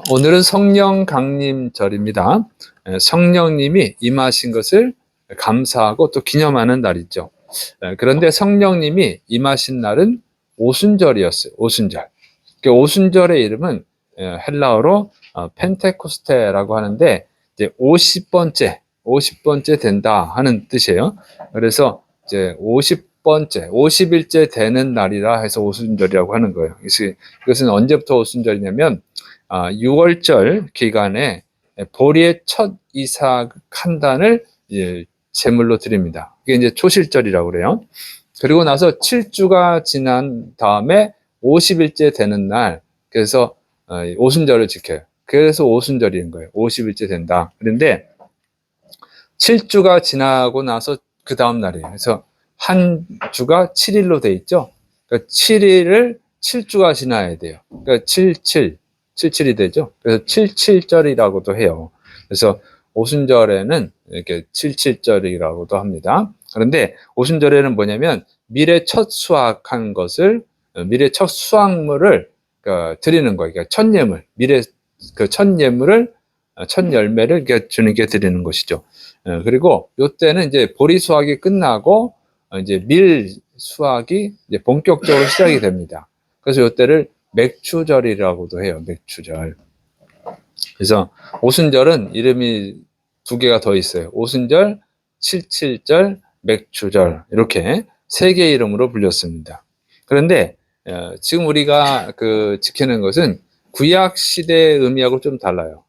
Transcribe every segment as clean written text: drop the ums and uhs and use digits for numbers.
오늘은 성령 강림절입니다. 성령님이 임하신 것을 감사하고 또 기념하는 날이죠. 그런데 성령님이 임하신 날은 오순절이었어요. 오순절. 오순절의 이름은 헬라어로 펜테코스테라고 하는데 이제 50번째 된다 하는 뜻이에요. 그래서 이제 50번째, 50일째 되는 날이라 해서 오순절이라고 하는 거예요. 이것은 언제부터 오순절이냐면 6월절 기간에 보리의 첫 이삭 한 단을 제물로 드립니다. 그게 이제 초실절이라고 그래요. 그리고 나서 7주가 지난 다음에 50일째 되는 날, 그래서 오순절을 지켜요. 그래서 오순절인 거예요. 50일째 된다. 그런데 7주가 지나고 나서 그 다음 날이에요. 그래서 한 주가 7일로 돼 있죠. 그러니까 7일을 7주가 지나야 돼요. 그러니까 77이 되죠. 그래서 77절이라고도 해요. 그래서 오순절에는 이렇게 77절이라고도 합니다. 그런데 오순절에는 뭐냐면 미래 첫 수확한 것을, 미래 첫 수확물을 드리는 거예요. 그러니까 첫 예물, 미래 그 첫 예물을, 첫 열매를 주님께 드리는 것이죠. 그리고 이때는 이제 보리 수확이 끝나고 이제 밀 수확이 이제 본격적으로 시작이 됩니다. 그래서 이때를 맥추절이라고도 해요. 맥추절. 그래서 오순절은 이름이 두 개가 더 있어요. 오순절, 칠칠절, 맥추절, 이렇게 세 개의 이름으로 불렸습니다. 그런데 지금 우리가 지키는 것은 구약 시대의 의미하고 좀 달라요.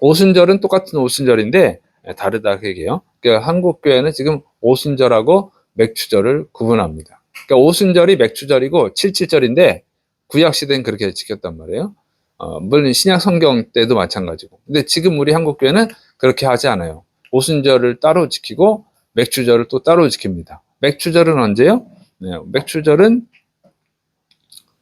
오순절은 똑같은 오순절인데 다르다 그 얘기예요. 그러니까 한국 교회는 지금 오순절하고 맥추절을 구분합니다. 그러니까 오순절이 맥추절이고 칠칠절인데 구약 시대는 그렇게 지켰단 말이에요. 물론 신약 성경 때도 마찬가지고. 근데 지금 우리 한국 교회는 그렇게 하지 않아요. 오순절을 따로 지키고 맥추절을 또 따로 지킵니다. 맥추절은 언제요? 네, 맥추절은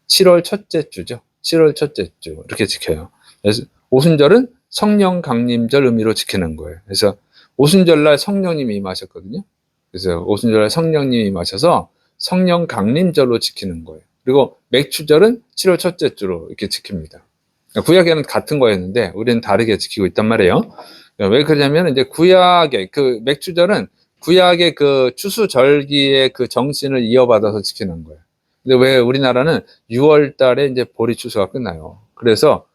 7월 첫째 주죠. 7월 첫째 주 이렇게 지켜요. 그래서 오순절은 성령 강림절 의미로 지키는 거예요. 그래서 오순절날 성령님이 임하셨거든요. 그래서 오순절날 성령님이 임하셔서 성령 강림절로 지키는 거예요. 그리고 맥추절은 7월 첫째 주로 이렇게 지킵니다. 구약에는 같은 거였는데 우리는 다르게 지키고 있단 말이에요. 왜 그러냐면 이제 구약의 맥추절은 구약의 추수절기의 정신을 이어받아서 지키는 거예요. 근데 왜 우리나라는 6월 달에 이제 보리 추수가 끝나요. 그래서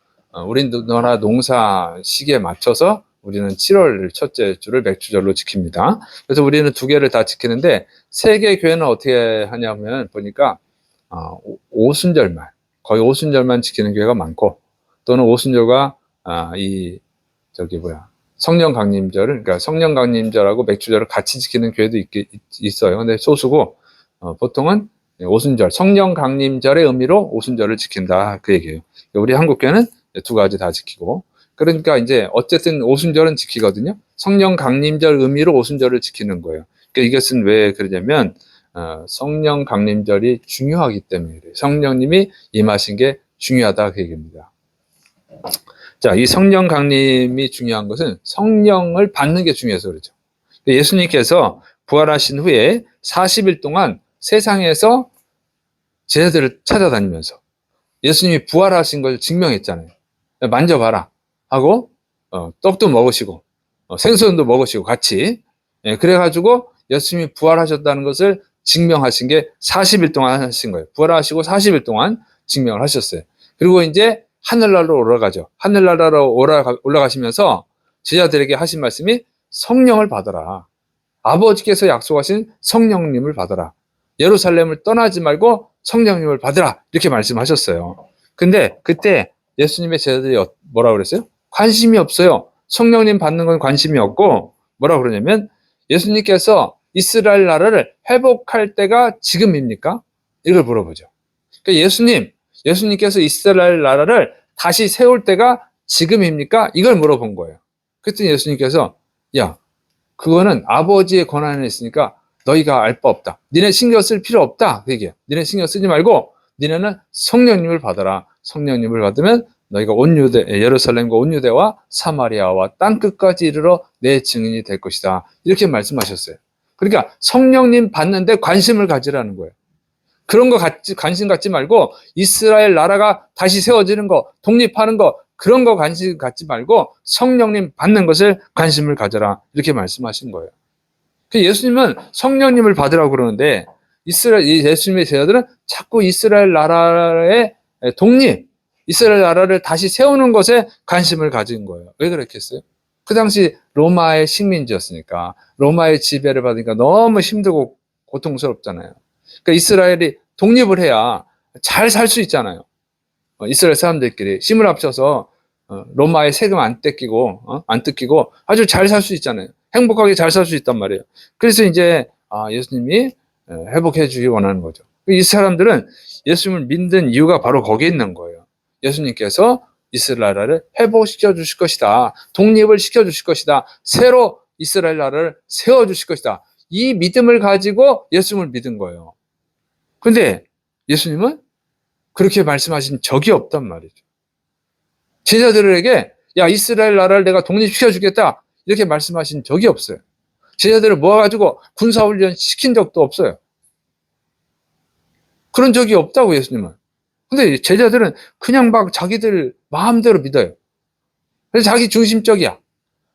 우리나라 농사 시기에 맞춰서 우리는 7월 첫째 주를 맥추절로 지킵니다. 그래서 우리는 두 개를 다 지키는데 세계 교회는 어떻게 하냐면 보니까 오순절만, 거의 오순절만 지키는 교회가 많고, 또는 오순절과 성령 강림절을, 그러니까 성령 강림절하고 맥추절을 같이 지키는 교회도 있어요. 근데 소수고 보통은 오순절, 성령 강림절의 의미로 오순절을 지킨다 그 얘기예요. 우리 한국 교회는 두 가지 다 지키고, 그러니까 이제 어쨌든 오순절은 지키거든요. 성령 강림절 의미로 오순절을 지키는 거예요. 그러니까 이것은 왜 그러냐면 성령 강림절이 중요하기 때문에 그래요. 성령님이 임하신 게 중요하다 그 얘기입니다. 자, 이 성령 강림이 중요한 것은 성령을 받는 게 중요해서 그렇죠. 예수님께서 부활하신 후에 40일 동안 세상에서 제자들을 찾아다니면서 예수님이 부활하신 걸 증명했잖아요. 만져봐라 하고 떡도 먹으시고 생선도 먹으시고 같이 그래가지고 예수님이 부활하셨다는 것을 증명하신 게 40일 동안 하신 거예요. 부활하시고 40일 동안 증명을 하셨어요. 그리고 이제 하늘나라로 올라가죠. 하늘나라로 올라가시면서 제자들에게 하신 말씀이 성령을 받아라. 아버지께서 약속하신 성령님을 받아라. 예루살렘을 떠나지 말고 성령님을 받으라. 이렇게 말씀하셨어요. 근데 그때 예수님의 제자들이 뭐라고 그랬어요? 관심이 없어요. 성령님 받는 건 관심이 없고 뭐라고 그러냐면 예수님께서 이스라엘 나라를 회복할 때가 지금입니까? 이걸 물어보죠. 그러니까 예수님께서 이스라엘 나라를 다시 세울 때가 지금입니까? 이걸 물어본 거예요. 그랬더니 예수님께서 야, 그거는 아버지의 권한에 있으니까 너희가 알 바 없다. 니네 신경 쓸 필요 없다. 그 얘기예요. 니네 신경 쓰지 말고 니네는 성령님을 받아라. 성령님을 받으면 너희가 예루살렘과 온 유대와 사마리아와 땅끝까지 이르러 내 증인이 될 것이다. 이렇게 말씀하셨어요. 그러니까 성령님 받는데 관심을 가지라는 거예요. 그런 거 관심 갖지 말고 이스라엘 나라가 다시 세워지는 거, 독립하는 거, 그런 거 관심 갖지 말고 성령님 받는 것을 관심을 가져라. 이렇게 말씀하신 거예요. 예수님은 성령님을 받으라고 그러는데 예수님의 제자들은 자꾸 이스라엘 나라의 독립, 이스라엘 나라를 다시 세우는 것에 관심을 가진 거예요. 왜 그렇겠어요? 그 당시 로마의 식민지였으니까, 로마의 지배를 받으니까 너무 힘들고 고통스럽잖아요. 그러니까 이스라엘이 독립을 해야 잘 살 수 있잖아요. 이스라엘 사람들끼리 힘을 합쳐서 로마의 세금 안 뜯기고 아주 잘 살 수 있잖아요. 행복하게 잘 살 수 있단 말이에요. 그래서 이제 예수님이 회복해 주기 원하는 거죠. 이 사람들은 예수님을 믿는 이유가 바로 거기에 있는 거예요. 예수님께서 이스라엘 나라를 회복시켜 주실 것이다. 독립을 시켜 주실 것이다. 새로 이스라엘 나라를 세워 주실 것이다. 이 믿음을 가지고 예수님을 믿은 거예요. 그런데 예수님은 그렇게 말씀하신 적이 없단 말이죠. 제자들에게 야, 이스라엘 나라를 내가 독립시켜 주겠다. 이렇게 말씀하신 적이 없어요. 제자들을 모아가지고 군사훈련 시킨 적도 없어요. 그런 적이 없다고 예수님은. 근데 제자들은 그냥 막 자기들 마음대로 믿어요. 그래서 자기 중심적이야.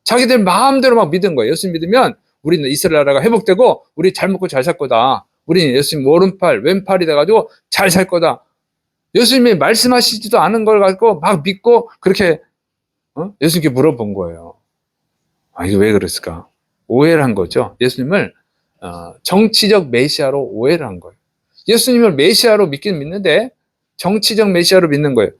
자기들 마음대로 막 믿은 거예요. 예수님 믿으면 우리는 이스라엘 나라가 회복되고 우리 잘 먹고 잘 살 거다. 우리는 예수님 오른팔 왼팔이 돼가지고 잘 살 거다. 예수님이 말씀하시지도 않은 걸 가지고 막 믿고 그렇게 예수님께 물어본 거예요. 이게 왜 그랬을까? 오해를 한 거죠. 예수님을 정치적 메시아로 오해를 한 거예요. 예수님을 메시아로 믿긴 믿는데 정치적 메시아로 믿는 거예요.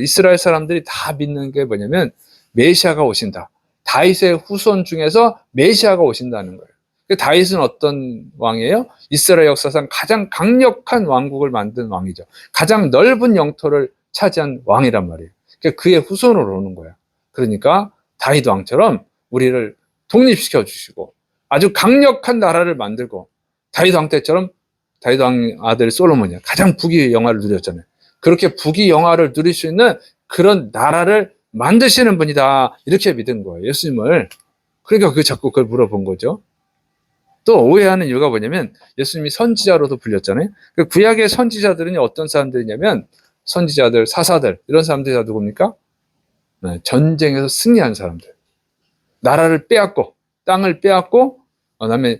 이스라엘 사람들이 다 믿는 게 뭐냐면 메시아가 오신다. 다윗의 후손 중에서 메시아가 오신다는 거예요. 다윗은 어떤 왕이에요? 이스라엘 역사상 가장 강력한 왕국을 만든 왕이죠. 가장 넓은 영토를 차지한 왕이란 말이에요. 그의 후손으로 오는 거야. 그러니까 다윗 왕처럼 우리를 독립시켜 주시고 아주 강력한 나라를 만들고 다윗 왕 때처럼 다윗 왕 아들 솔로몬이 가장 부귀 영화를 누렸잖아요. 그렇게 부귀 영화를 누릴 수 있는 그런 나라를 만드시는 분이다. 이렇게 믿은 거예요. 예수님을. 그러니까 자꾸 그걸 물어본 거죠. 또 오해하는 이유가 뭐냐면 예수님이 선지자로도 불렸잖아요. 그 구약의 선지자들은 어떤 사람들이냐면 선지자들, 사사들 이런 사람들이 다 누굽니까? 전쟁에서 승리한 사람들. 나라를 빼앗고 땅을 빼앗고 그다음에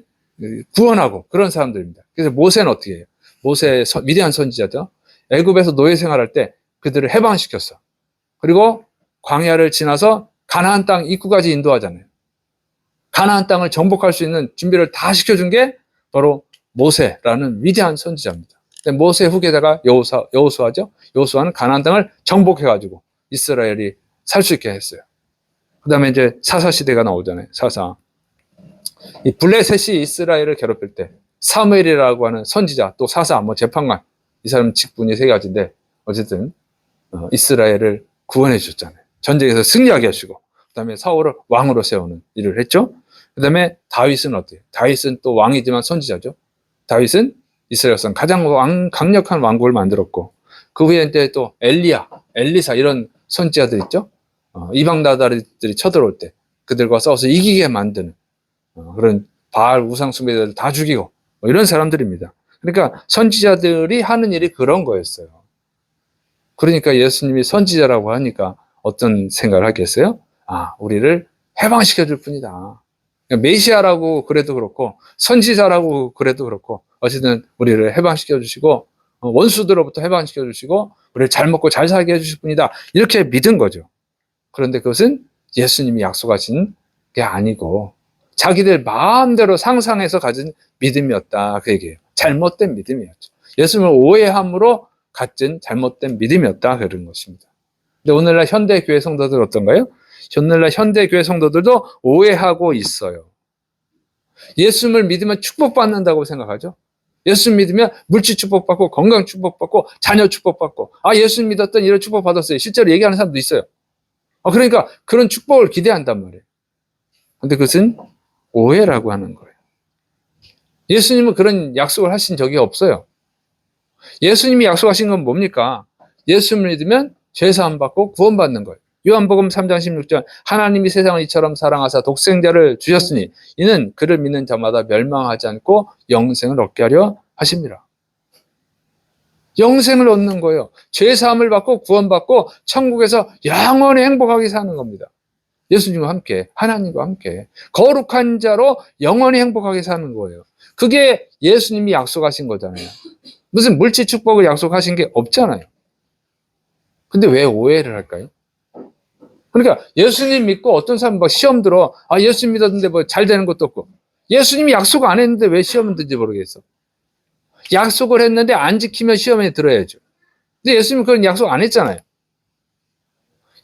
구원하고 그런 사람들입니다. 그래서 모세는 어떻게 해요? 모세 위대한 선지자죠. 애굽에서 노예 생활할 때 그들을 해방시켰어. 그리고 광야를 지나서 가나안 땅 입구까지 인도하잖아요. 가나안 땅을 정복할 수 있는 준비를 다 시켜준 게 바로 모세라는 위대한 선지자입니다. 모세 후계자가 여호수아죠. 여호수아는 가나안 땅을 정복해가지고 이스라엘이 살 수 있게 했어요. 그 다음에 이제 사사 시대가 나오잖아요. 사사. 이 블레셋이 이스라엘을 괴롭힐 때 사무엘이라고 하는 선지자, 또 사사, 재판관, 이 사람 직분이 세 가지인데 어쨌든 이스라엘을 구원해 주셨잖아요. 전쟁에서 승리하게 하시고 그 다음에 사울을 왕으로 세우는 일을 했죠. 그 다음에 다윗은 어때요? 다윗은 또 왕이지만 선지자죠. 다윗은 이스라엘에서 가장 강력한 왕국을 만들었고 그 후에 이제 또 엘리야, 엘리사 이런 선지자들 있죠. 이방 나라들이 쳐들어올 때 그들과 싸워서 이기게 만드는 그런 바알 우상 숭배자들 다 죽이고 이런 사람들입니다. 그러니까 선지자들이 하는 일이 그런 거였어요. 그러니까 예수님이 선지자라고 하니까 어떤 생각을 하겠어요? 우리를 해방시켜 줄 뿐이다. 메시아라고 그래도 그렇고 선지자라고 그래도 그렇고 어쨌든 우리를 해방시켜 주시고 원수들로부터 해방시켜 주시고 우리를 잘 먹고 잘 살게 해주실 뿐이다. 이렇게 믿은 거죠. 그런데 그것은 예수님이 약속하신 게 아니고 자기들 마음대로 상상해서 가진 믿음이었다. 그 얘기예요. 잘못된 믿음이었죠. 예수님을 오해함으로 갖진 잘못된 믿음이었다. 그런 것입니다. 근데 오늘날 현대교회 성도들 어떤가요? 오늘날 현대교회 성도들도 오해하고 있어요. 예수님을 믿으면 축복받는다고 생각하죠. 예수님 믿으면 물질 축복받고 건강 축복받고 자녀 축복받고 예수님 믿었던 이런 축복 받았어요. 실제로 얘기하는 사람도 있어요. 그러니까 그런 축복을 기대한단 말이에요. 근데 그것은 오해라고 하는 거예요. 예수님은 그런 약속을 하신 적이 없어요. 예수님이 약속하신 건 뭡니까? 예수님을 믿으면 죄사함 받고 구원받는 거예요. 요한복음 3장 16절 하나님이 세상을 이처럼 사랑하사 독생자를 주셨으니 이는 그를 믿는 자마다 멸망하지 않고 영생을 얻게 하려 하십니다. 영생을 얻는 거예요. 죄사함을 받고 구원받고 천국에서 영원히 행복하게 사는 겁니다. 예수님과 함께, 하나님과 함께 거룩한 자로 영원히 행복하게 사는 거예요. 그게 예수님이 약속하신 거잖아요. 무슨 물질 축복을 약속하신 게 없잖아요. 근데 왜 오해를 할까요? 그러니까 예수님 믿고 어떤 사람 막 시험 들어, 예수님 믿었는데 뭐 잘 되는 것도 없고, 예수님이 약속 안 했는데 왜 시험을 든지 모르겠어. 약속을 했는데 안 지키면 시험에 들어야죠. 근데 예수님은 그런 약속 안 했잖아요.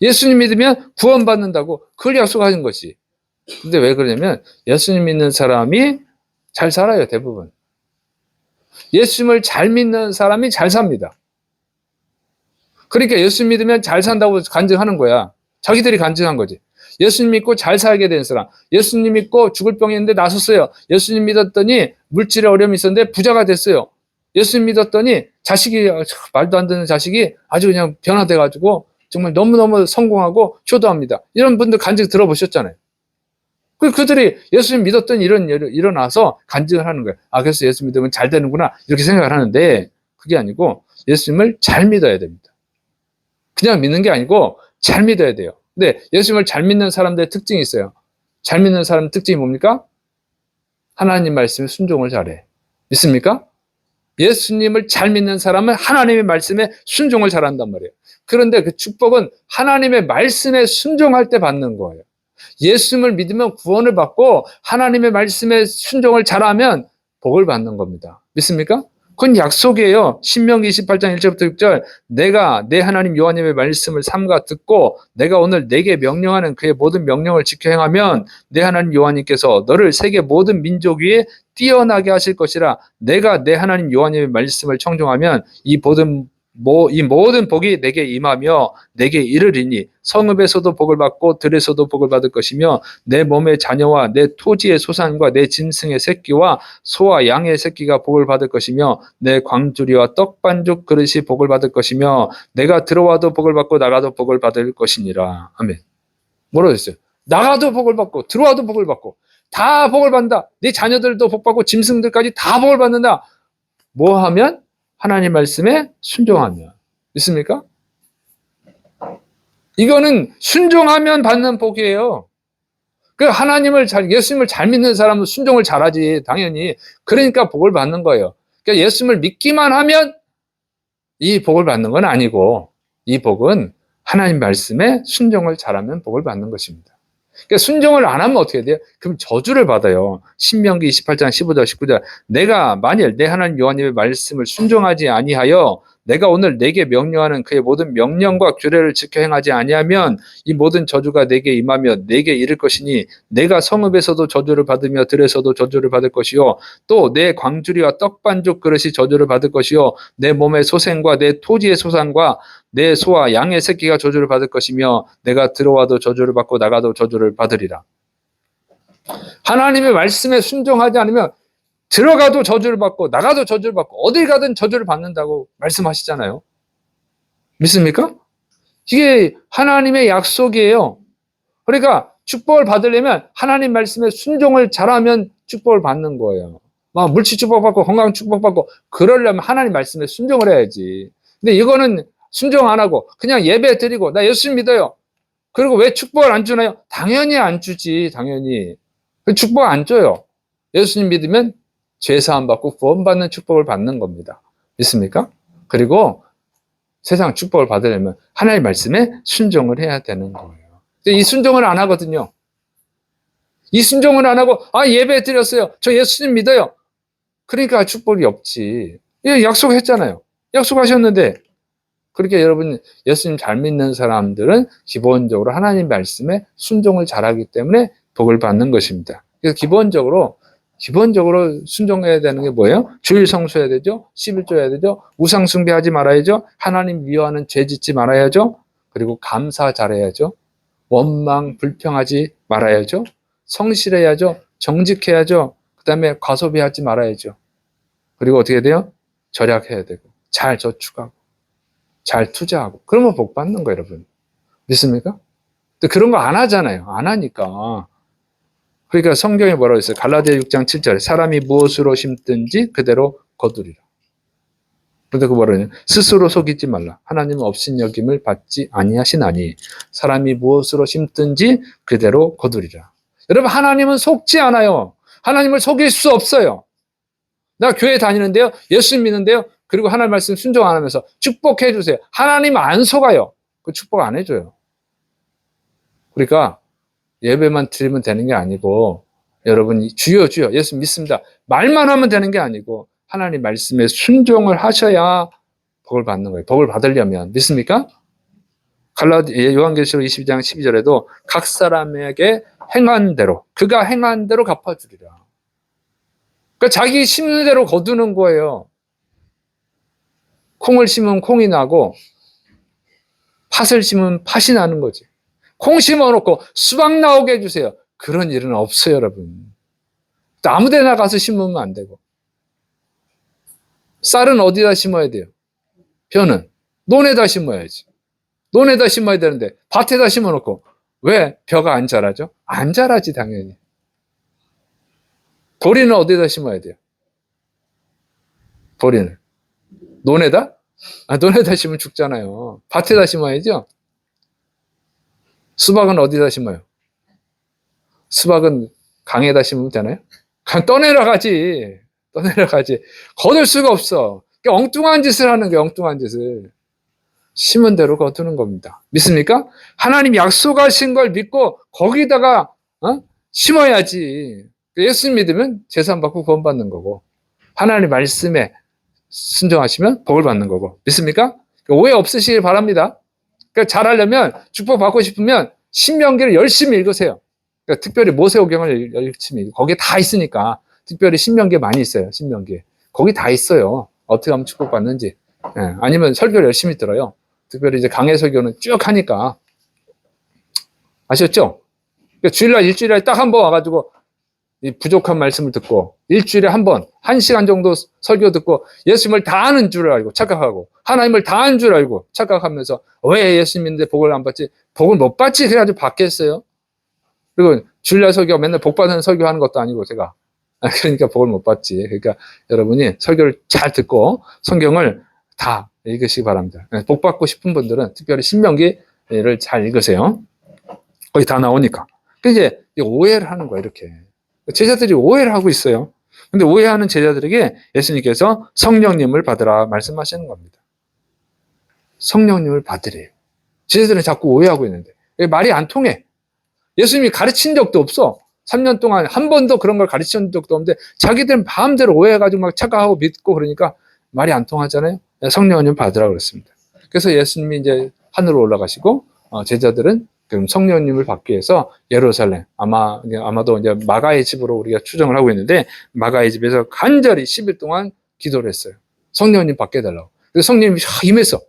예수님 믿으면 구원받는다고 그걸 약속하신 것이. 근데 왜 그러냐면 예수님 믿는 사람이 잘 살아요, 대부분. 예수님을 잘 믿는 사람이 잘 삽니다. 그러니까 예수님 믿으면 잘 산다고 간증하는 거야. 자기들이 간증한 거지. 예수님 믿고 잘 살게 된 사람. 예수님 믿고 죽을 병이 있는데 나섰어요. 예수님 믿었더니 물질에 어려움이 있었는데 부자가 됐어요. 예수님 믿었더니 자식이, 말도 안 되는 자식이 아주 그냥 변화돼가지고 정말 너무너무 성공하고 효도합니다. 이런 분들 간증 들어보셨잖아요. 그들이 예수님 믿었더니 이런 일이 일어나서 간증을 하는 거예요. 그래서 예수 믿으면 잘 되는구나. 이렇게 생각을 하는데 그게 아니고 예수님을 잘 믿어야 됩니다. 그냥 믿는 게 아니고 잘 믿어야 돼요. 근데 예수님을 잘 믿는 사람들의 특징이 있어요. 잘 믿는 사람 특징이 뭡니까? 하나님 말씀에 순종을 잘해. 믿습니까? 예수님을 잘 믿는 사람은 하나님의 말씀에 순종을 잘한단 말이에요. 그런데 그 축복은 하나님의 말씀에 순종할 때 받는 거예요. 예수님을 믿으면 구원을 받고 하나님의 말씀에 순종을 잘하면 복을 받는 겁니다. 믿습니까? 그건 약속이에요. 신명기 28장 1절부터 6절 내가 내 하나님 여호와님의 말씀을 삼가 듣고 내가 오늘 내게 명령하는 그의 모든 명령을 지켜 행하면 내 하나님 여호와님께서 너를 세계 모든 민족 위에 뛰어나게 하실 것이라. 내가 내 하나님 여호와님의 말씀을 청종하면 이 모든 복이 내게 임하며 내게 이르리니 성읍에서도 복을 받고 들에서도 복을 받을 것이며 내 몸의 자녀와 내 토지의 소산과 내 짐승의 새끼와 소와 양의 새끼가 복을 받을 것이며 내 광주리와 떡반죽 그릇이 복을 받을 것이며 내가 들어와도 복을 받고 나가도 복을 받을 것이니라. 아멘. 뭐라고 했어요? 나가도 복을 받고 들어와도 복을 받고 다 복을 받는다. 네 자녀들도 복 받고 짐승들까지 다 복을 받는다. 뭐 하면? 하나님 말씀에 순종하면. 있습니까? 이거는 순종하면 받는 복이에요. 그 예수님을 잘 믿는 사람은 순종을 잘하지, 당연히. 그러니까 복을 받는 거예요. 그러니까 예수님을 믿기만 하면 이 복을 받는 건 아니고, 이 복은 하나님 말씀에 순종을 잘하면 복을 받는 것입니다. 그러니까 순종을 안 하면 어떻게 돼요? 그럼 저주를 받아요. 신명기 28장 15절 19절 내가 만일 내 하나님 여호와님의 말씀을 순종하지 아니하여 내가 오늘 내게 명령하는 그의 모든 명령과 규례를 지켜 행하지 아니하면 이 모든 저주가 내게 임하며 내게 이를 것이니 내가 성읍에서도 저주를 받으며 들에서도 저주를 받을 것이요 또 내 광주리와 떡반죽 그릇이 저주를 받을 것이요 내 몸의 소생과 내 토지의 소산과 내 소와 양의 새끼가 저주를 받을 것이며 내가 들어와도 저주를 받고 나가도 저주를 받으리라. 하나님의 말씀에 순종하지 않으면 들어가도 저주를 받고 나가도 저주를 받고 어딜 가든 저주를 받는다고 말씀하시잖아요. 믿습니까? 이게 하나님의 약속이에요. 그러니까 축복을 받으려면 하나님 말씀에 순종을 잘하면 축복을 받는 거예요. 막 물질 축복받고 건강 축복받고 그러려면 하나님 말씀에 순종을 해야지. 근데 이거는 순종 안 하고 그냥 예배 드리고 나 예수님 믿어요. 그리고 왜 축복을 안 주나요? 당연히 안 주지. 당연히. 축복 안 줘요. 예수님 믿으면 죄사함 받고 구원받는 축복을 받는 겁니다. 믿습니까? 그리고 세상 축복을 받으려면 하나님 말씀에 순종을 해야 되는 거예요. 이 순종을 안 하거든요. 이 순종을 안 하고 예배 드렸어요. 저 예수님 믿어요. 그러니까 축복이 없지. 약속했잖아요. 약속하셨는데 그렇게 여러분 예수님 잘 믿는 사람들은 기본적으로 하나님 말씀에 순종을 잘하기 때문에 복을 받는 것입니다. 그래서 기본적으로 순종해야 되는 게 뭐예요? 주일 성수해야 되죠. 11조 해야 되죠. 우상 숭배하지 말아야죠. 하나님 미워하는 죄 짓지 말아야죠. 그리고 감사 잘해야죠. 원망 불평하지 말아야죠. 성실해야죠. 정직해야죠. 그 다음에 과소비하지 말아야죠. 그리고 어떻게 돼요? 절약해야 되고 잘 저축하고 잘 투자하고 그러면 복 받는 거예요, 여러분. 믿습니까? 근데 그런 거 안 하잖아요. 안 하니까. 그러니까 성경에 뭐라고 했어요? 갈라디아 6장 7절 사람이 무엇으로 심든지 그대로 거두리라. 그런데 그 뭐라냐? 스스로 속이지 말라. 하나님은 업신여김을 받지 아니하시나니 사람이 무엇으로 심든지 그대로 거두리라. 여러분, 하나님은 속지 않아요. 하나님을 속일 수 없어요. 나 교회 다니는데요, 예수 믿는데요, 그리고 하나님 말씀 순종 안 하면서 축복해 주세요. 하나님 안 속아요. 그 축복 안 해줘요. 그러니까 예배만 드리면 되는 게 아니고, 여러분이 주여 주여 예수 믿습니다 말만 하면 되는 게 아니고, 하나님 말씀에 순종을 하셔야 복을 받는 거예요. 복을 받으려면. 믿습니까? 요한계시록 22장 12절에도 각 사람에게 행한 대로, 그가 행한 대로 갚아주리라. 그러니까 자기 심는 대로 거두는 거예요. 콩을 심으면 콩이 나고 팥을 심으면 팥이 나는 거지. 콩 심어놓고 수박 나오게 해주세요. 그런 일은 없어요, 여러분. 또 아무 데나 가서 심으면 안 되고. 쌀은 어디다 심어야 돼요? 벼는 논에다 심어야지. 논에다 심어야 되는데 밭에다 심어놓고 왜 벼가 안 자라죠? 안 자라지, 당연히. 보리는 어디다 심어야 돼요? 보리는 논에다? 논에다 심으면 죽잖아요. 밭에다 심어야죠. 수박은 어디다 심어요? 수박은 강에다 심으면 되나요? 강 떠내려가지. 떠내려가지. 거둘 수가 없어. 엉뚱한 짓을 하는 게, 엉뚱한 짓을. 심은 대로 거두는 겁니다. 믿습니까? 하나님 약속하신 걸 믿고 거기다가 심어야지. 예수 믿으면 재산 받고 구원 받는 거고, 하나님 말씀에 순종하시면 복을 받는 거고. 믿습니까? 오해 없으시길 바랍니다. 그러니까 잘하려면, 축복 받고 싶으면 신명기를 열심히 읽으세요. 그러니까 특별히 모세오경을 열심히 읽고, 거기에 다 있으니까. 특별히 신명기에 많이 있어요. 신명기에 거기 다 있어요. 어떻게 하면 축복 받는지. 아니면 설교를 열심히 들어요. 특별히 이제 강해 설교는 쭉 하니까. 아셨죠? 그러니까 주일날, 일주일에 딱 한 번 와가지고 이 부족한 말씀을 듣고, 일주일에 한 번, 1시간 정도 설교 듣고, 예수님을 다 아는 줄 알고 착각하고, 하나님을 다 아는 줄 알고 착각하면서, 왜 예수님인데 복을 안 받지? 복을 못 받지? 그래가지고 받겠어요? 그리고 주일날 설교 맨날 복 받는 설교하는 것도 아니고, 제가. 그러니까 복을 못 받지. 그러니까 여러분이 설교를 잘 듣고 성경을 다 읽으시기 바랍니다. 복 받고 싶은 분들은 특별히 신명기를 잘 읽으세요. 거기 다 나오니까. 이제 오해를 하는 거예요, 이렇게. 제자들이 오해를 하고 있어요. 근데 오해하는 제자들에게 예수님께서 성령님을 받으라 말씀하시는 겁니다. 성령님을 받으래요. 제자들은 자꾸 오해하고 있는데 말이 안 통해. 예수님이 가르친 적도 없어. 3년 동안 한 번도 그런 걸 가르친 적도 없는데 자기들 마음대로 오해해가지고 막 착각하고 믿고, 그러니까 말이 안 통하잖아요. 성령님 받으라 그랬습니다. 그래서 예수님이 이제 하늘로 올라가시고, 제자들은 그럼 성령님을 받기 위해서 예루살렘, 아마도 이제 마가의 집으로 우리가 추정을 하고 있는데, 마가의 집에서 간절히 10일 동안 기도를 했어요. 성령님 받게 해달라고. 그래서 성령님이 임했어.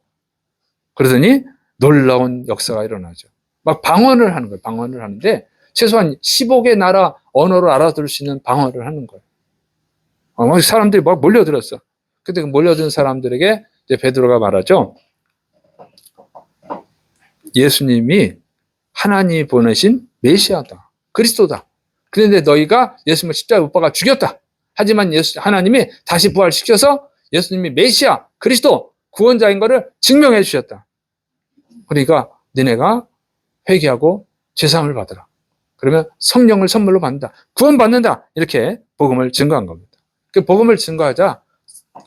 그러더니 놀라운 역사가 일어나죠. 막 방언을 하는 거예요. 방언을 하는데 최소한 15개 나라 언어를 알아들을 수 있는 방언을 하는 거예요. 사람들이 막 몰려들었어. 그때 그 몰려든 사람들에게 이제 베드로가 말하죠. 예수님이 하나님이 보내신 메시아다. 그리스도다. 그런데 너희가 예수님을 십자가에 못 박아 죽였다. 하지만 하나님이 다시 부활시켜서 예수님이 메시아, 그리스도, 구원자인 것을 증명해 주셨다. 그러니까 너네가 회개하고 죄사함을 받으라. 그러면 성령을 선물로 받는다. 구원받는다. 이렇게 복음을 증거한 겁니다. 그 복음을 증거하자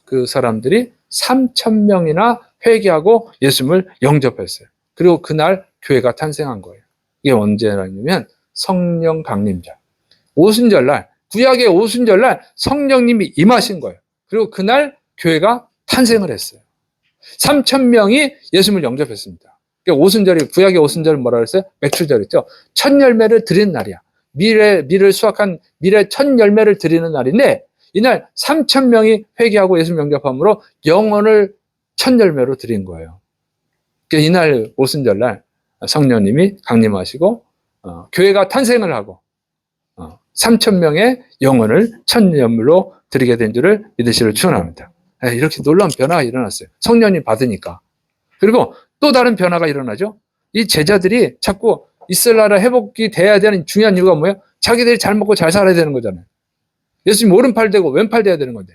그 사람들이 3,000명이나 회개하고 예수님을 영접했어요. 그리고 그날 교회가 탄생한 거예요. 이게 언제냐면 성령 강림절. 오순절날, 구약의 오순절날 성령님이 임하신 거예요. 그리고 그날 교회가 탄생을 했어요. 3,000명이 예수님을 영접했습니다. 오순절이, 구약의 오순절은 뭐라 그랬어요? 맥추절이죠. 첫 열매를 드리는 날이야. 밀을 수확한 밀의 첫 열매를 드리는 날인데, 이날 3,000명이 회개하고 예수님 영접함으로 영혼을 첫 열매로 드린 거예요. 그러니까 이날 오순절날 성령님이 강림하시고 교회가 탄생을 하고 3,000명의 영혼을 첫 열매로 드리게 된 줄을 믿으시기를 축원합니다. 이렇게 놀라운 변화가 일어났어요. 성령님 받으니까. 그리고 또 다른 변화가 일어나죠. 이 제자들이 자꾸 이스라엘 나라 회복이 돼야 되는 중요한 이유가 뭐예요? 자기들이 잘 먹고 잘 살아야 되는 거잖아요. 예수님 오른팔 되고 왼팔 돼야 되는 건데.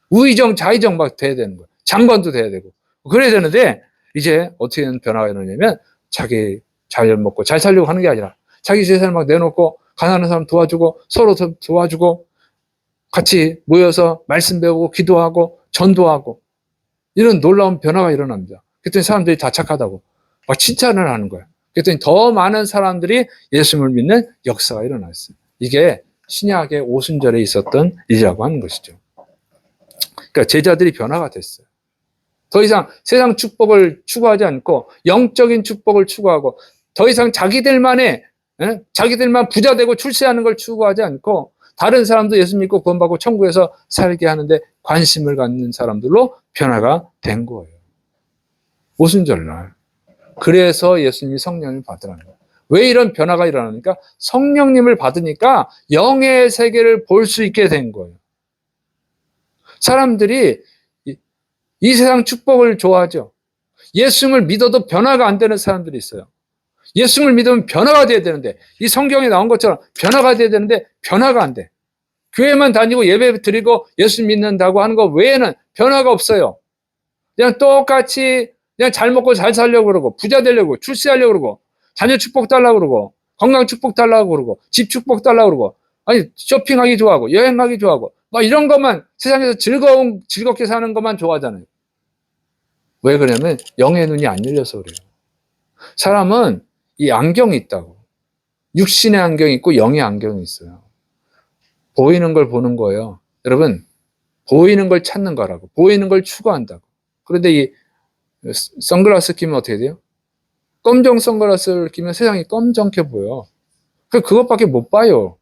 우의정, 좌의정 막 돼야 되는 거예요. 장관도 돼야 되고. 그래야 되는데 이제 어떻게 변화가 일어나냐면 자기 잘 먹고 잘 살려고 하는 게 아니라 자기 재산을 막 내놓고 가난한 사람 도와주고 서로 도와주고 같이 모여서 말씀 배우고 기도하고 전도하고 이런 놀라운 변화가 일어납니다. 그랬더니 사람들이 다 착하다고 막 칭찬을 하는 거예요. 그랬더니 더 많은 사람들이 예수님을 믿는 역사가 일어났어요. 이게 신약의 오순절에 있었던 일이라고 하는 것이죠. 그러니까 제자들이 변화가 됐어요. 더 이상 세상 축복을 추구하지 않고 영적인 축복을 추구하고 더 이상 자기들만 부자 되고 출세하는 걸 추구하지 않고 다른 사람도 예수 믿고 구원받고 천국에서 살게 하는데 관심을 갖는 사람들로 변화가 된 거예요. 오순절날. 그래서 예수님이 성령을 받으라는 거예요. 왜 이런 변화가 일어나니까 성령님을 받으니까 영의 세계를 볼 수 있게 된 거예요. 사람들이 이 세상 축복을 좋아하죠. 예수님을 믿어도 변화가 안 되는 사람들이 있어요. 예수님을 믿으면 변화가 돼야 되는데 이 성경에 나온 것처럼 변화가 돼야 되는데 변화가 안 돼. 교회만 다니고 예배 드리고 예수 믿는다고 하는 것 외에는 변화가 없어요. 그냥 똑같이 그냥 잘 먹고 잘 살려고 그러고 부자 되려고 출세하려고 그러고 자녀 축복 달라고 그러고 건강 축복 달라고 그러고 집 축복 달라고 그러고 아니 쇼핑하기 좋아하고 여행하기 좋아하고 막 이런 것만 세상에서 즐겁게 사는 것만 좋아하잖아요. 왜 그러냐면 영의 눈이 안 열려서 그래요. 사람은 이 안경이 있다고. 육신의 안경이 있고 영의 안경이 있어요. 보이는 걸 보는 거예요. 여러분 보이는 걸 찾는 거라고. 보이는 걸 추구한다고. 그런데 이 선글라스 끼면 어떻게 돼요? 검정 선글라스를 끼면 세상이 검정해 보여. 그것밖에 못 봐요.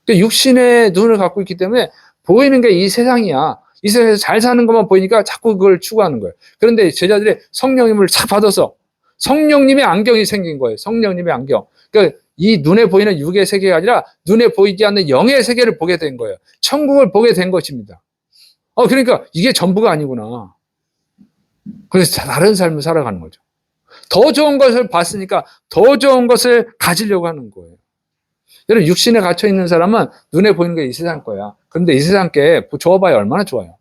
육신의 눈을 갖고 있기 때문에 보이는 게 이 세상이야. 이 세상에서 잘 사는 것만 보이니까 자꾸 그걸 추구하는 거예요. 그런데 제자들이 성령님을 착 받아서 성령님의 안경이 생긴 거예요. 성령님의 안경. 그러니까 이 눈에 보이는 육의 세계가 아니라 눈에 보이지 않는 영의 세계를 보게 된 거예요. 천국을 보게 된 것입니다. 그러니까 이게 전부가 아니구나. 그래서 다른 삶을 살아가는 거죠. 더 좋은 것을 봤으니까 더 좋은 것을 가지려고 하는 거예요. 여러분 육신에 갇혀 있는 사람은 눈에 보이는 게 이 세상 거야. 그런데 이 세상 게 좋아봐야 얼마나 좋아요.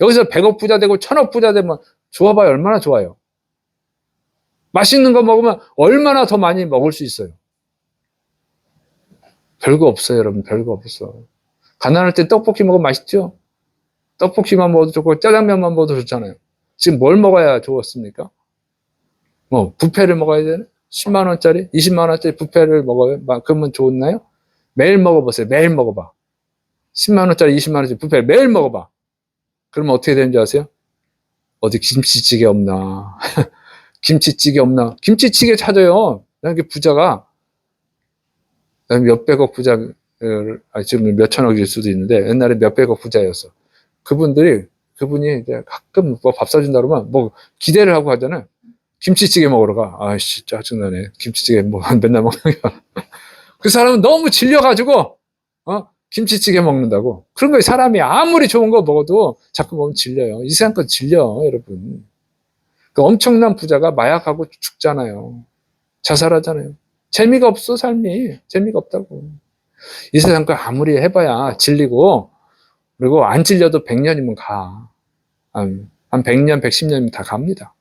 여기서 100억 부자 되고 1000억 부자 되면 좋아봐야 얼마나 좋아요. 맛있는 거 먹으면 얼마나 더 많이 먹을 수 있어요. 별거 없어요, 여러분. 별거 없어. 가난할 때 떡볶이 먹으면 맛있죠? 떡볶이만 먹어도 좋고 짜장면만 먹어도 좋잖아요. 지금 뭘 먹어야 좋았습니까? 뷔페를 먹어야 되나? 10만 원짜리, 20만 원짜리 뷔페를 먹어요? 그러면 좋나요? 매일 먹어보세요. 매일 먹어봐. 10만 원짜리, 20만 원짜리 뷔페 매일 먹어봐. 그러면 어떻게 되는지 아세요? 어디 김치찌개 없나? 김치찌개 없나? 김치찌개 찾아요. 이게 부자가 몇백억 부자, 지금 몇천억일 수도 있는데 옛날에 몇백억 부자였어. 그분이 이제 가끔 밥 사준다 그러면 기대를 하고 하잖아요. 김치찌개 먹으러 가. 아이씨, 짜증나네. 김치찌개 맨날 먹는 거야. 그 사람은 너무 질려가지고, 김치찌개 먹는다고. 그런 거예요. 사람이 아무리 좋은 거 먹어도 자꾸 먹으면 질려요. 이 세상 건 질려, 여러분. 그 엄청난 부자가 마약하고 죽잖아요. 자살하잖아요. 재미가 없어, 삶이. 재미가 없다고. 이 세상 거 아무리 해봐야 질리고, 그리고 안 질려도 100년이면 가. 한 100년, 110년이면 다 갑니다.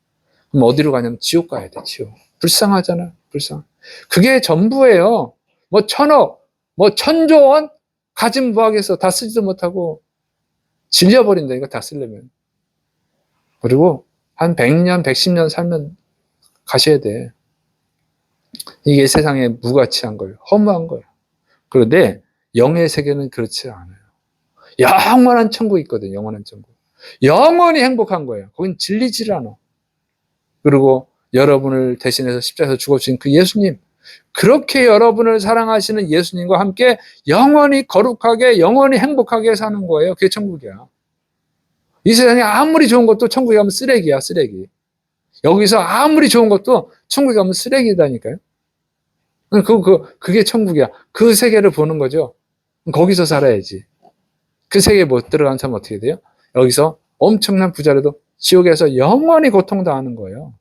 그럼 어디로 가냐면 지옥 가야 돼, 지옥. 불쌍하잖아, 불쌍. 그게 전부예요. 1000억, 1000조 원 가진 부하겠어. 다 쓰지도 못하고 질려버린다니까, 다 쓰려면. 그리고 한 100년, 110년 살면 가셔야 돼. 이게 세상에 무가치한 거예요. 허무한 거예요. 그런데 영의 세계는 그렇지 않아요. 영원한 천국이 있거든요, 영원한 천국. 영원히 행복한 거예요. 거긴 질리질 않아. 그리고 여러분을 대신해서 십자가에서 죽어주신 그 예수님, 그렇게 여러분을 사랑하시는 예수님과 함께 영원히 거룩하게, 영원히 행복하게 사는 거예요. 그게 천국이야. 이 세상에 아무리 좋은 것도 천국에 가면 쓰레기야, 쓰레기. 여기서 아무리 좋은 것도 천국에 가면 쓰레기다니까요. 그게 천국이야. 그 세계를 보는 거죠. 거기서 살아야지. 그 세계에 못 들어간 사람 어떻게 돼요? 여기서 엄청난 부자라도 지옥에서 영원히 고통당하는 거예요.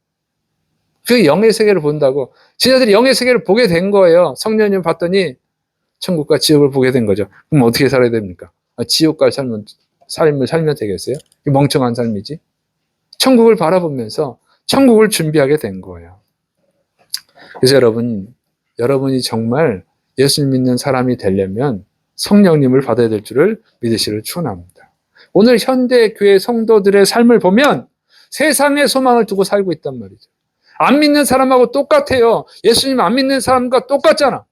그 영의 세계를 본다고. 제자들이 영의 세계를 보게 된 거예요. 성령님 봤더니 천국과 지옥을 보게 된 거죠. 그럼 어떻게 살아야 됩니까? 지옥 갈 삶은 삶을 살면 되겠어요? 멍청한 삶이지. 천국을 바라보면서 천국을 준비하게 된 거예요. 그래서 여러분이 정말 예수를 믿는 사람이 되려면 성령님을 받아야 될 줄을 믿으시기를 축원합니다. 오늘 현대 교회 성도들의 삶을 보면 세상에 소망을 두고 살고 있단 말이죠. 안 믿는 사람하고 똑같아요. 예수님 안 믿는 사람과 똑같잖아.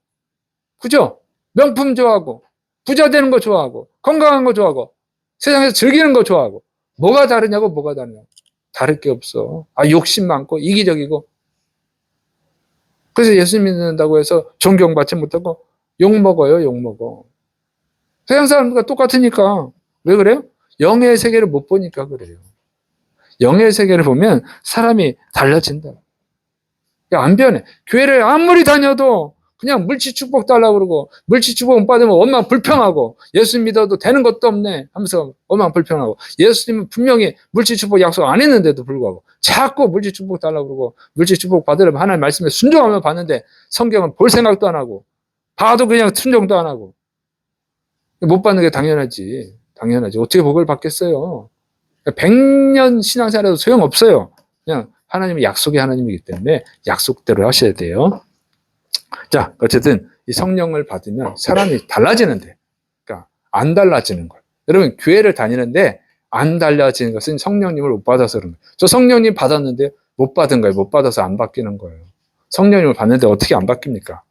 그죠? 명품 좋아하고 부자 되는 거 좋아하고 건강한 거 좋아하고 세상에서 즐기는 거 좋아하고 뭐가 다르냐고. 다를 게 없어. 욕심 많고 이기적이고. 그래서 예수 믿는다고 해서 존경받지 못하고 욕먹어요. 세상 사람들과 똑같으니까. 왜 그래요? 영의 세계를 못 보니까 그래요. 영의 세계를 보면 사람이 달라진다. 안 변해. 교회를 아무리 다녀도 그냥 물질 축복 달라고 그러고 물질 축복 못 받으면 원망 불평하고 예수 믿어도 되는 것도 없네 하면서 원망 불평하고 예수님은 분명히 물질 축복 약속 안 했는데도 불구하고 자꾸 물질 축복 달라고 그러고 물질 축복 받으려면 하나님 말씀에 순종하면 받는데 성경은 볼 생각도 안 하고 봐도 그냥 순종도 안 하고 못 받는 게 당연하지. 어떻게 복을 받겠어요. 100년 신앙생활해도 소용없어요. 그냥 하나님이 약속의 하나님이기 때문에 약속대로 하셔야 돼요. 자, 어쨌든 이 성령을 받으면 사람이 달라지는데, 그러니까 안 달라지는 거예요. 여러분 교회를 다니는데 안 달라지는 것은 성령님을 못 받아서 그런 거예요. 저 성령님 받았는데 못 받은 거예요. 못 받아서 안 바뀌는 거예요. 성령님을 받는데 어떻게 안 바뀝니까?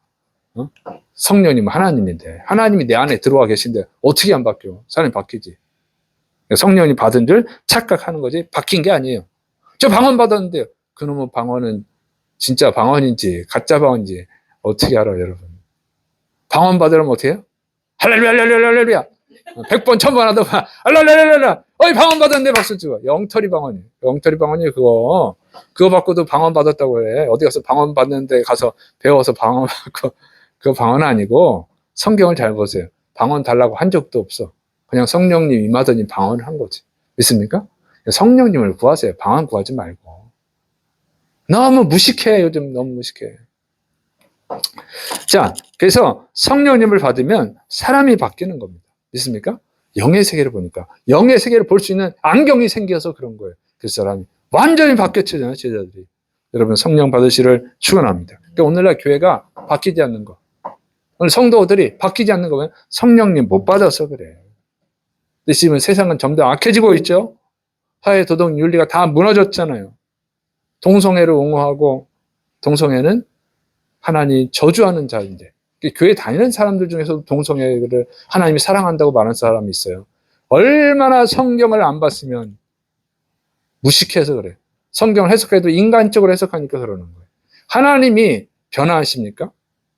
성령님은 하나님인데 하나님이 내 안에 들어와 계신데 어떻게 안 바뀌어? 사람이 바뀌지. 성령님 받은 줄 착각하는 거지 바뀐 게 아니에요. 저 방언 받았는데요. 그놈의 방언은 진짜 방언인지 가짜 방언인지 어떻게 알아요, 여러분? 방언 받으려면 어떻게 해요? 할렐루야, 할렐루야. 100번, 1000번 하다 봐. 할렐루야. 어이, 방언 받았는데 박수 치고. 영털이 방언이에요. 그거 받고도 방언 받았다고 해. 어디 가서 방언 받는데 가서 배워서 방언 받고. 그거 방언 아니고 성경을 잘 보세요. 방언 달라고 한 적도 없어. 그냥 성령님 임하더니 방언을 한 거지. 믿습니까? 성령님을 구하세요. 방언 구하지 말고. 너무 무식해. 요즘 너무 무식해. 자, 그래서 성령님을 받으면 사람이 바뀌는 겁니다. 믿습니까? 영의 세계를 보니까. 영의 세계를 볼 수 있는 안경이 생겨서 그런 거예요. 그 사람이 완전히 바뀌었잖아요, 제자들이. 여러분 성령 받으시를 축원합니다. 그러니까 오늘날 교회가 바뀌지 않는 거. 오늘 성도들이 바뀌지 않는 거면 성령님 못 받아서 그래요. 근데 지금 세상은 점점 악해지고 있죠. 사회 도덕 윤리가 다 무너졌잖아요. 동성애를 옹호하고 동성애는 하나님 저주하는 자인데 교회 다니는 사람들 중에서도 동성애를 하나님이 사랑한다고 말하는 사람이 있어요. 얼마나 성경을 안 봤으면 무식해서 그래. 성경을 해석해도 인간적으로 해석하니까 그러는 거예요. 하나님이 변화하십니까?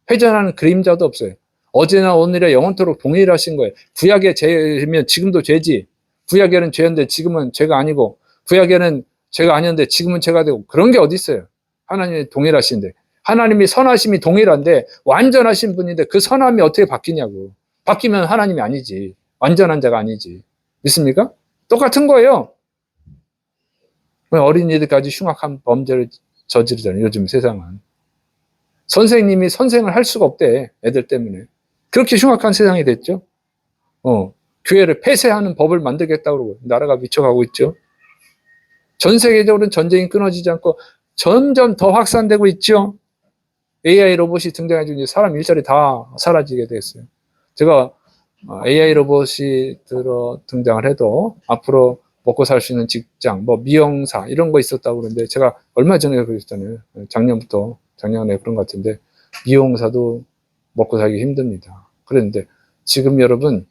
회전하는 그림자도 없어요. 어제나 오늘이나 영원토록 동일하신 거예요. 구약의 죄면 지금도 죄지. 구약에는 죄였는데 지금은 죄가 아니고 구약에는 죄가 아니었는데 지금은 죄가 되고 그런 게 어디 있어요. 하나님이 동일하신데. 하나님이 선하심이 동일한데 완전하신 분인데 그 선함이 어떻게 바뀌냐고. 바뀌면 하나님이 아니지. 완전한 자가 아니지. 믿습니까? 똑같은 거예요. 어린이들까지 흉악한 범죄를 저지르잖아요. 요즘 세상은. 선생님이 선생을 할 수가 없대. 애들 때문에. 그렇게 흉악한 세상이 됐죠. 교회를 폐쇄하는 법을 만들겠다고 그러고 나라가 미쳐가고 있죠. 전 세계적으로는 전쟁이 끊어지지 않고 점점 더 확산되고 있죠. AI 로봇이 등장해주니 사람 일자리 다 사라지게 됐어요. 제가 AI 로봇이 등장을 해도 앞으로 먹고 살 수 있는 직장, 미용사 이런 거 있었다고 그러는데 제가 얼마 전에 그랬잖아요. 작년에 그런 것 같은데 미용사도 먹고 살기 힘듭니다. 그랬는데 지금 여러분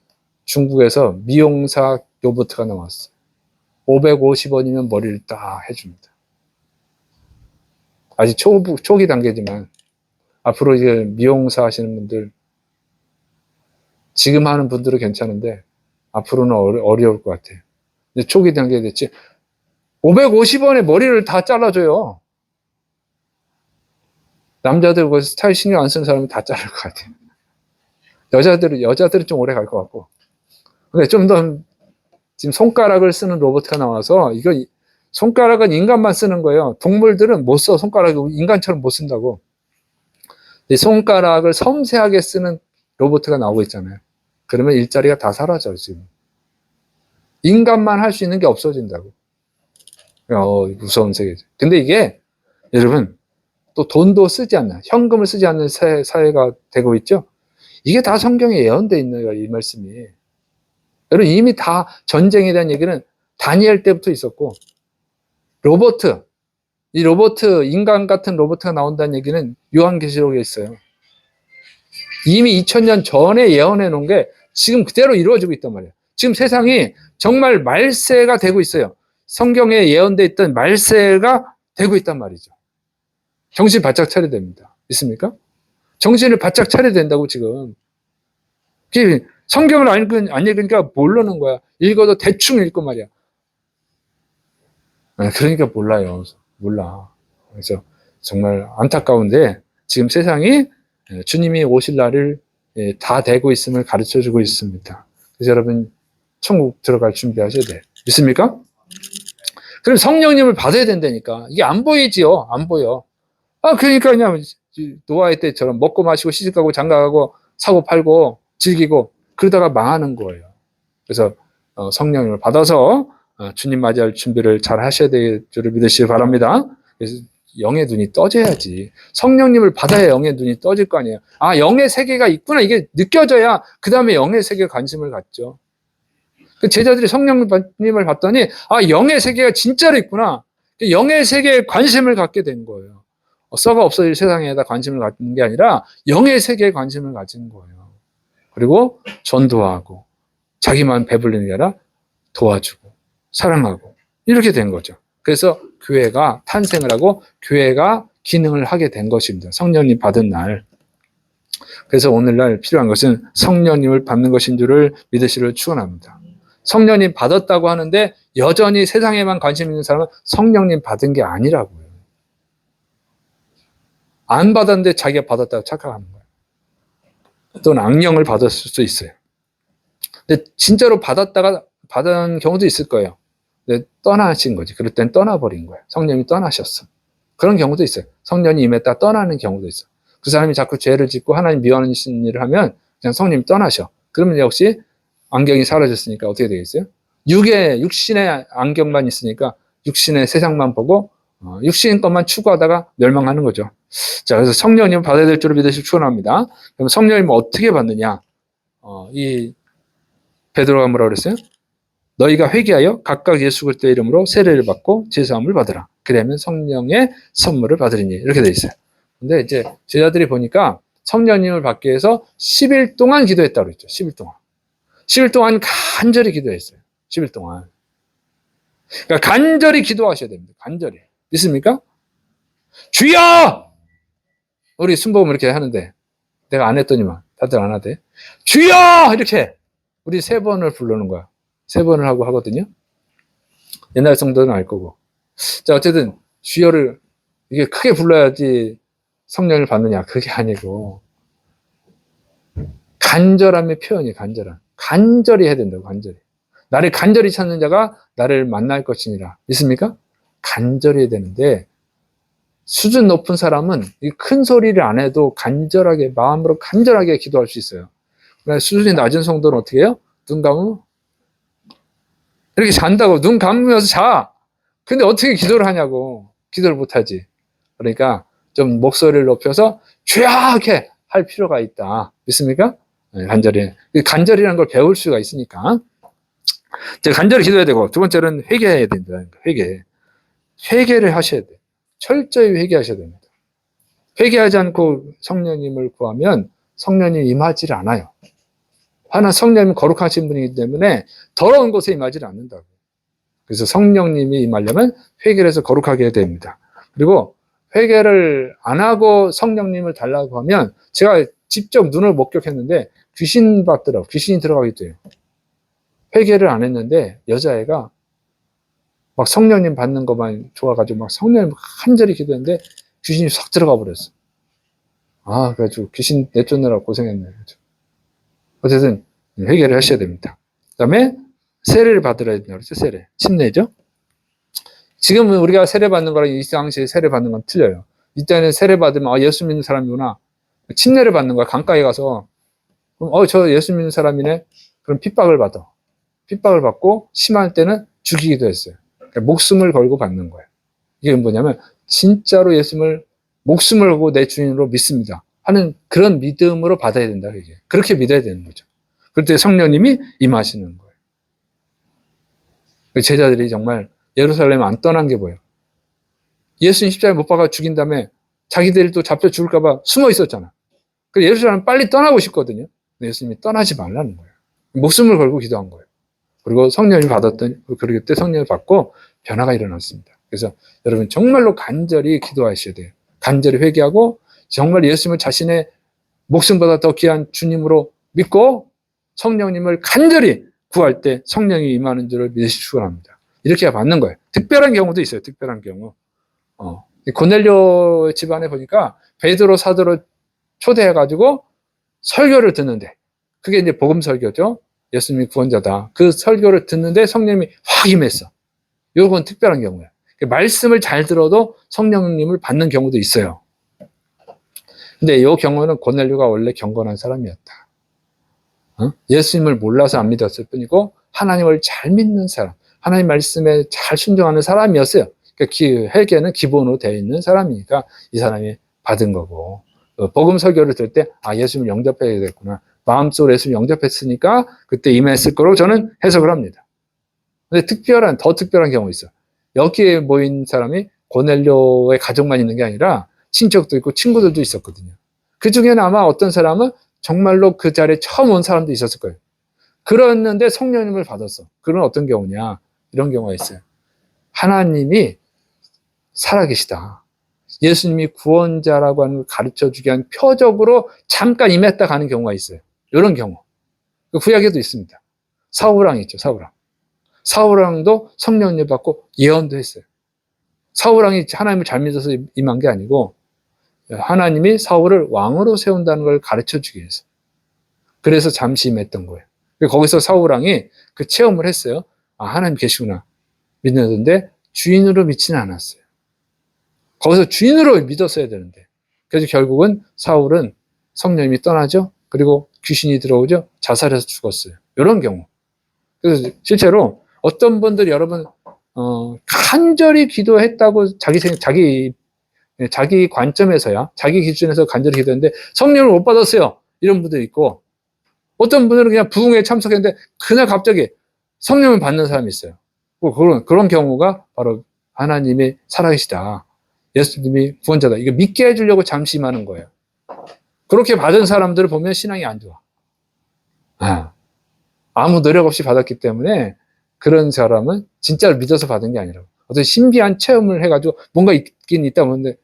중국에서 미용사 로봇가 나왔어요. 550원이면 머리를 딱 해줍니다. 아직 초기 단계지만 앞으로 이제 미용사 하시는 분들 지금 하는 분들은 괜찮은데 앞으로는 어려울 것 같아요. 이제 초기 단계에 됐지 550원에 머리를 다 잘라줘요. 남자들 거기서 스타일 신경 안 쓰는 사람은 다 자를 것 같아요. 여자들은 좀 오래 갈 것 같고. 근데 좀 더 지금 손가락을 쓰는 로봇가 나와서 이거 손가락은 인간만 쓰는 거예요. 동물들은 못 써. 손가락을 인간처럼 못 쓴다고. 손가락을 섬세하게 쓰는 로봇가 나오고 있잖아요. 그러면 일자리가 다 사라져요, 지금. 인간만 할 수 있는 게 없어진다고. 무서운 세계죠. 근데 이게 여러분 또 돈도 쓰지 않는, 현금을 쓰지 않는 사회가 되고 있죠. 이게 다 성경에 예언되어 있는 거예요, 이 말씀이. 여러분 이미 다 전쟁에 대한 얘기는 다니엘 때부터 있었고, 이 로봇, 인간 같은 로봇가 나온다는 얘기는 요한계시록에 있어요. 이미 2000년 전에 예언해 놓은 게 지금 그대로 이루어지고 있단 말이에요. 지금 세상이 정말 말세가 되고 있어요. 성경에 예언되어 있던 말세가 되고 있단 말이죠. 정신 바짝 차려야 됩니다. 있습니까? 정신을 바짝 차려야 된다고 지금. 성경을 안 읽으니까 모르는 거야. 읽어도 대충 읽고 말이야. 그러니까 몰라. 그래서 정말 안타까운데 지금 세상이 주님이 오실 날을 다 되고 있음을 가르쳐주고 있습니다. 그래서 여러분 천국 들어갈 준비하셔야 돼요. 믿습니까? 그럼 성령님을 받아야 된다니까. 이게 안 보이지요. 안 보여. 그러니까 그냥 노아의 때처럼 먹고 마시고 시집가고 장가가고 사고 팔고 즐기고 그러다가 망하는 거예요. 그래서 성령님을 받아서 주님 맞이할 준비를 잘 하셔야 될 줄을 믿으시기 바랍니다. 그래서 영의 눈이 떠져야지. 성령님을 받아야 영의 눈이 떠질 거 아니에요. 영의 세계가 있구나. 이게 느껴져야 그 다음에 영의 세계에 관심을 갖죠. 그 제자들이 성령님을 봤더니 영의 세계가 진짜로 있구나. 영의 세계에 관심을 갖게 된 거예요. 썩어 없어질 세상에다 관심을 갖는 게 아니라 영의 세계에 관심을 가진 거예요. 그리고 전도하고 자기만 배불리는 게 아니라 도와주고 사랑하고 이렇게 된 거죠. 그래서 교회가 탄생을 하고 교회가 기능을 하게 된 것입니다. 성령님 받은 날. 그래서 오늘날 필요한 것은 성령님을 받는 것인 줄을 믿으시기를 축원합니다. 성령님 받았다고 하는데 여전히 세상에만 관심 있는 사람은 성령님 받은 게 아니라고요. 안 받았는데 자기가 받았다고 착각하는 거예요. 또는 악령을 받았을 수도 있어요. 근데 진짜로 받은 경우도 있을 거예요. 근데 떠나신 거지. 그럴 땐 떠나버린 거예요. 성령님이 떠나셨어. 그런 경우도 있어요. 성령이 임했다 떠나는 경우도 있어요. 그 사람이 자꾸 죄를 짓고 하나님 미워하는 일을 하면 그냥 성령님이 떠나셔. 그러면 역시 안경이 사라졌으니까 어떻게 되겠어요? 육신의 안경만 있으니까 육신의 세상만 보고 육신 것만 추구하다가 멸망하는 거죠. 자, 그래서 성령님을 받아야 될 줄을 믿으시기 축원합니다. 그럼 성령님을 어떻게 받느냐? 이 베드로가 뭐라고 그랬어요? 너희가 회개하여 각각 예수 그리스도의 이름으로 세례를 받고 제사함을 받으라. 그러면 성령의 선물을 받으리니 이렇게 돼 있어요. 근데 이제 제자들이 보니까 성령님을 받기 위해서 10일 동안 기도했다고 그랬죠. 10일 동안. 10일 동안 간절히 기도했어요. 10일 동안. 그러니까 간절히 기도하셔야 됩니다. 간절히. 믿습니까? 주여! 우리 순복음 이렇게 하는데 내가 안 했더니만 다들 안 하대. 주여! 이렇게 우리 3번을 부르는 거야. 3번을 하고 하거든요. 옛날 성도는 알 거고. 자, 어쨌든 주여를 이게 크게 불러야지 성령을 받느냐. 그게 아니고 간절함의 표현이 간절히 해야 된다고. 간절히. 나를 간절히 찾는 자가 나를 만날 것이니라. 믿습니까? 간절히 해야 되는데 수준 높은 사람은 큰 소리를 안 해도 간절하게 마음으로 간절하게 기도할 수 있어요. 그러나 수준이 낮은 성도는 어떻게 해요? 눈 감으면 이렇게 잔다고. 눈 감으면서 자. 근데 어떻게 기도를 하냐고. 기도를 못하지. 그러니까 좀 목소리를 높여서 주여 이렇게 할 필요가 있다. 믿습니까? 간절히. 간절이라는 걸 배울 수가 있으니까. 간절히 기도해야 되고, 두 번째는 회개해야 된다. 회개를 하셔야 돼요. 철저히 회개하셔야 됩니다. 회개하지 않고 성령님을 구하면 성령님이 임하지를 않아요. 하나 성령님은 거룩하신 분이기 때문에 더러운 곳에 임하지를 않는다고. 그래서 성령님이 임하려면 회개를 해서 거룩하게 해야 됩니다. 그리고 회개를 안 하고 성령님을 달라고 하면 제가 직접 눈을 목격했는데 귀신 받더라고. 귀신이 들어가기도 해요. 회개를 안 했는데 여자애가 막 성령님 받는 것만 좋아가지고 막 성령님 간절히 기도했는데 귀신이 싹 들어가 버렸어. 그래가지고 귀신 내쫓느라 고생했네. 어쨌든 회개를 하셔야 됩니다. 그 다음에 세례를 받으라 했냐 그랬죠? 세례. 침례죠? 지금은 우리가 세례 받는 거랑 이 당시에 세례 받는 건 틀려요. 이때는 세례 받으면 예수 믿는 사람이구나. 침례를 받는 거야. 강가에 가서 그럼 저 예수 믿는 사람이네. 그럼 핍박을 받아. 핍박을 받고 심할 때는 죽이기도 했어요. 그러니까 목숨을 걸고 받는 거예요. 이게 뭐냐면 진짜로 예수님을 목숨을 걸고 내 주인으로 믿습니다 하는 그런 믿음으로 받아야 된다. 이게 그렇게 믿어야 되는 거죠. 그럴 때 성령님이 임하시는 거예요. 제자들이 정말 예루살렘 안 떠난 게 뭐예요? 예수님 십자가에 못 박아 죽인 다음에 자기들이 또 잡혀 죽을까 봐 숨어 있었잖아. 그래서 예루살렘 빨리 떠나고 싶거든요. 근데 예수님이 떠나지 말라는 거예요. 목숨을 걸고 기도한 거예요. 그리고 성령을 받았더니 그때 성령을 받고 변화가 일어났습니다. 그래서 여러분 정말로 간절히 기도하셔야 돼요. 간절히 회개하고 정말 예수님을 자신의 목숨보다 더 귀한 주님으로 믿고 성령님을 간절히 구할 때 성령이 임하는 줄을 믿으시기 축원합니다. 이렇게 받는 거예요. 특별한 경우도 있어요. 특별한 경우. 고넬료 집안에 보니까 베드로 사도를 초대해가지고 설교를 듣는데 그게 이제 복음 설교죠. 예수님이 구원자다. 그 설교를 듣는데 성령님이 확 임했어. 이건 특별한 경우예요. 말씀을 잘 들어도 성령님을 받는 경우도 있어요. 근데 이 경우는 고넬료가 원래 경건한 사람이었다. 예수님을 몰라서 안 믿었을 뿐이고 하나님을 잘 믿는 사람, 하나님 말씀에 잘 순종하는 사람이었어요. 그러니까 회개는 기본으로 되어 있는 사람이니까 이 사람이 받은 거고 복음 설교를 들을 때 예수님을 영접해야겠구나. 마음속으로 예수님을 영접했으니까 그때 임했을 거로 저는 해석을 합니다. 근데 더 특별한 경우 있어. 여기에 모인 사람이 고넬료의 가족만 있는 게 아니라 친척도 있고 친구들도 있었거든요. 그 중에는 아마 어떤 사람은 정말로 그 자리에 처음 온 사람도 있었을 거예요. 그랬는데 성령님을 받았어. 그런 어떤 경우냐? 이런 경우가 있어요. 하나님이 살아계시다. 예수님이 구원자라고 하는 걸 가르쳐주기 위한 표적으로 잠깐 임했다 가는 경우가 있어요. 이런 경우. 구약에도 있습니다. 사울왕 있죠. 사울왕도 성령님 받고 예언도 했어요. 사울왕이 하나님을 잘 믿어서 임한 게 아니고 하나님이 사울을 왕으로 세운다는 걸 가르쳐주기 위해서. 그래서 잠시 임했던 거예요. 거기서 사울왕이 그 체험을 했어요. 하나님 계시구나. 믿는데 주인으로 믿지는 않았어요. 거기서 주인으로 믿었어야 되는데. 그래서 결국은 사울은 성령님이 떠나죠. 그리고 귀신이 들어오죠. 자살해서 죽었어요. 이런 경우. 그래서 실제로 어떤 분들 여러분 간절히 기도했다고 자기 관점에서야 자기 기준에서 간절히 기도했는데 성령을 못 받았어요. 이런 분들이 있고 어떤 분들은 그냥 부흥회에 참석했는데 그날 갑자기 성령을 받는 사람이 있어요. 그런 경우가 바로 하나님이 살아계시다. 예수님이 구원자다. 이거 믿게 해주려고 잠시 임하는 거예요. 그렇게 받은 사람들을 보면 신앙이 안 좋아. 아무 노력 없이 받았기 때문에 그런 사람은 진짜로 믿어서 받은 게 아니라고. 어떤 신비한 체험을 해가지고 뭔가 있긴 있다 보는데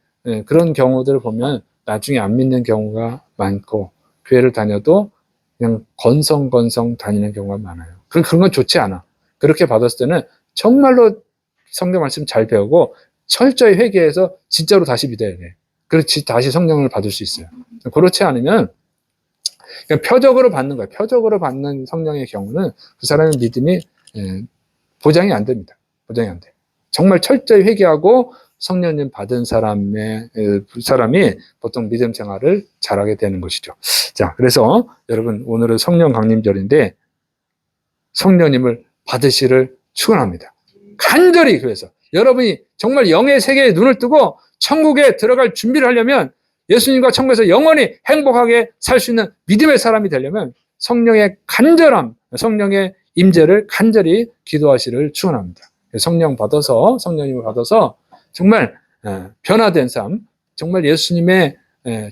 그런 경우들을 보면 나중에 안 믿는 경우가 많고 교회를 다녀도 그냥 건성건성 다니는 경우가 많아요. 그런 건 좋지 않아. 그렇게 받았을 때는 정말로 성경 말씀 잘 배우고 철저히 회개해서 진짜로 다시 믿어야 돼. 그렇지 다시 성령을 받을 수 있어요. 그렇지 않으면 그냥 표적으로 받는 거예요. 표적으로 받는 성령의 경우는 그 사람의 믿음이 보장이 안 됩니다. 보장이 안 돼. 정말 철저히 회개하고 성령님 받은 사람이 보통 믿음 생활을 잘하게 되는 것이죠. 자, 그래서 여러분 오늘은 성령 강림절인데 성령님을 받으시를 축원합니다. 간절히 그래서 여러분이 정말 영의 세계에 눈을 뜨고 천국에 들어갈 준비를 하려면 예수님과 천국에서 영원히 행복하게 살 수 있는 믿음의 사람이 되려면 성령의 간절함, 성령의 임재를 간절히 기도하시를 축원합니다. 성령님을 받아서 정말 변화된 삶, 정말 예수님의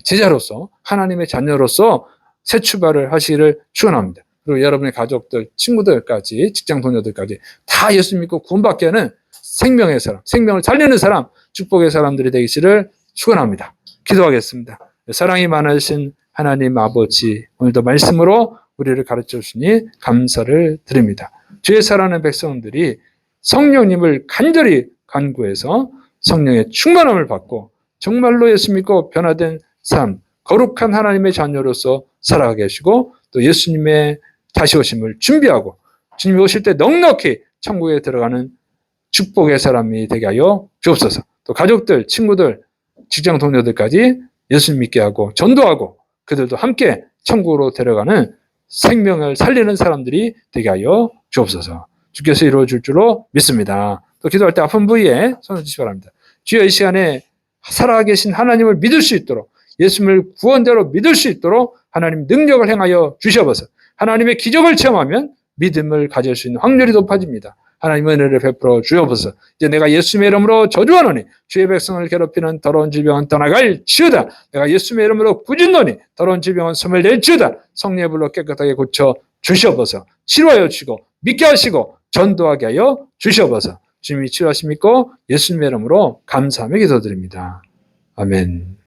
제자로서 하나님의 자녀로서 새 출발을 하시기를 축원합니다. 그리고 여러분의 가족들, 친구들까지, 직장 동료들까지 다 예수 믿고 구원받게 하는 생명의 사람, 생명을 살리는 사람, 축복의 사람들이 되기를 축원합니다. 기도하겠습니다. 사랑이 많으신 하나님 아버지, 오늘도 말씀으로 우리를 가르쳐 주시니 감사를 드립니다. 주의 사랑하는 백성들이 성령님을 간절히 간구해서 성령의 충만함을 받고 정말로 예수 믿고 변화된 삶, 거룩한 하나님의 자녀로서 살아가게 하시고 또 예수님의 다시 오심을 준비하고 주님이 오실 때 넉넉히 천국에 들어가는 축복의 사람이 되게 하여 주옵소서. 또 가족들, 친구들, 직장 동료들까지 예수님 믿게 하고 전도하고 그들도 함께 천국으로 데려가는 생명을 살리는 사람들이 되게 하여 주옵소서. 주께서 이루어 줄 줄로 믿습니다. 또 기도할 때 아픈 부위에 손을 드시기 바랍니다. 주여 이 시간에 살아계신 하나님을 믿을 수 있도록 예수님을 구원자로 믿을 수 있도록 하나님 능력을 행하여 주셔서 하나님의 기적을 체험하면 믿음을 가질 수 있는 확률이 높아집니다. 하나님의 은혜를 베풀어 주옵소서. 이제 내가 예수님의 이름으로 저주하노니 주의 백성을 괴롭히는 더러운 질병은 떠나갈 지어다. 내가 예수님의 이름으로 꾸짖노니 더러운 질병은 소멸 낼지어다. 성령의 불로 깨끗하게 고쳐 주시옵소서. 치료하여 주시고 믿게 하시고 전도하게 하여 주시옵소서. 주님이 치료하십니까? 예수님의 이름으로 감사하며 기도드립니다. 아멘.